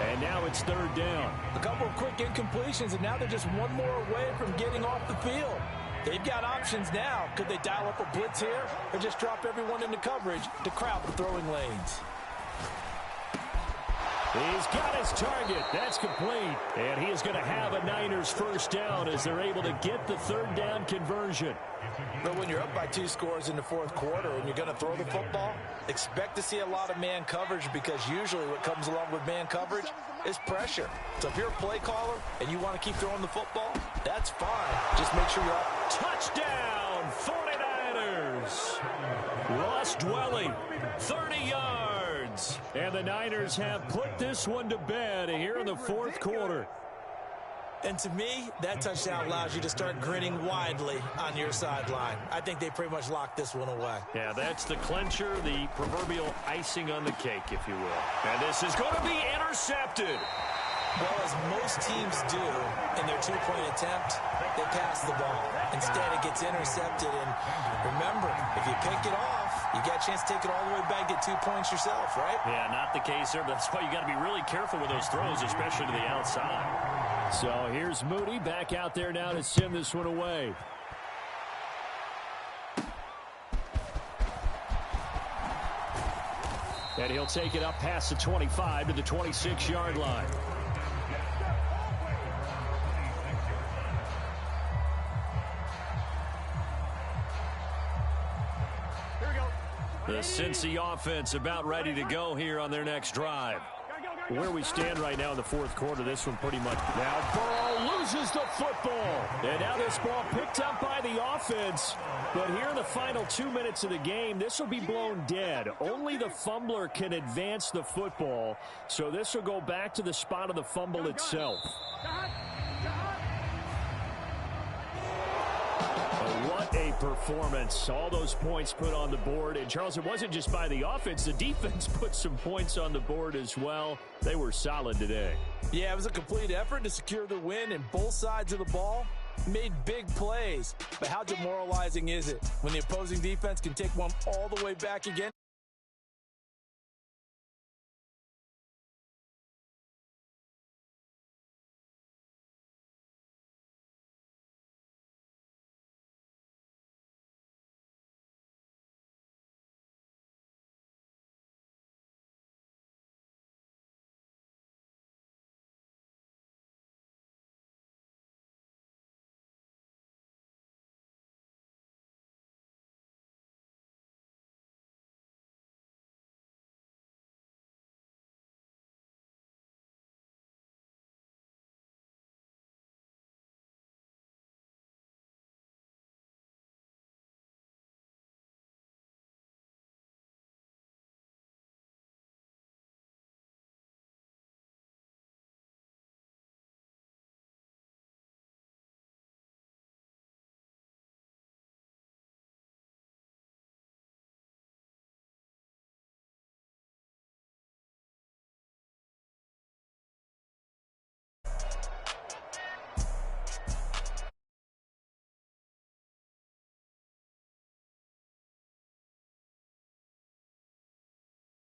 Speaker 3: And now it's 3rd down.
Speaker 4: A couple of quick incompletions, and now they're just one more away from getting off the field. They've got options now. Could they dial up a blitz here or just drop everyone into coverage to crowd the throwing lanes?
Speaker 3: He's got his target. That's complete. And he is going to have a Niners first down as they're able to get the 3rd down conversion.
Speaker 4: But when you're up by 2 scores in the 4th quarter and you're going to throw the football, expect to see a lot of man coverage because usually what comes along with man coverage is pressure. So if you're a play caller and you want to keep throwing the football, that's fine. Just make sure you're up.
Speaker 3: Touchdown, 49ers. Ross Dwelly, 30 yards. And the Niners have put this one to bed here in the 4th quarter.
Speaker 2: And to me, that touchdown allows you to start grinning widely on your sideline. I think they pretty much locked this one away.
Speaker 3: Yeah, that's the clincher, the proverbial icing on the cake, if you will. And this is going to be intercepted.
Speaker 2: Well, as most teams do in their 2-point attempt, they pass the ball. Instead, it gets intercepted. And remember, if you pick it off, You got a chance to take it all the way back, get 2 points yourself, right?
Speaker 3: Yeah, not the case there, but that's why you got to be really careful with those throws, especially to the outside.
Speaker 1: So here's Moody back out there now to send this one away. And he'll take it up past the 25 to the 26-yard line. The Cincy offense about ready to go here on their next drive. Where we stand right now in the fourth quarter, this one pretty much. Now Burrow loses the football. And now this ball picked up by the offense. But here in the final 2 minutes of the game, this will be blown dead. Only the fumbler can advance the football. So this will go back to the spot of the fumble itself. What a performance. All those points put on the board. And, Charles, it wasn't just by the offense. The defense put some points on the board as well. They were solid today.
Speaker 4: Yeah, it was a complete effort to secure the win, and both sides of the ball made big plays. But how demoralizing is it when the opposing defense can take one all the way back again?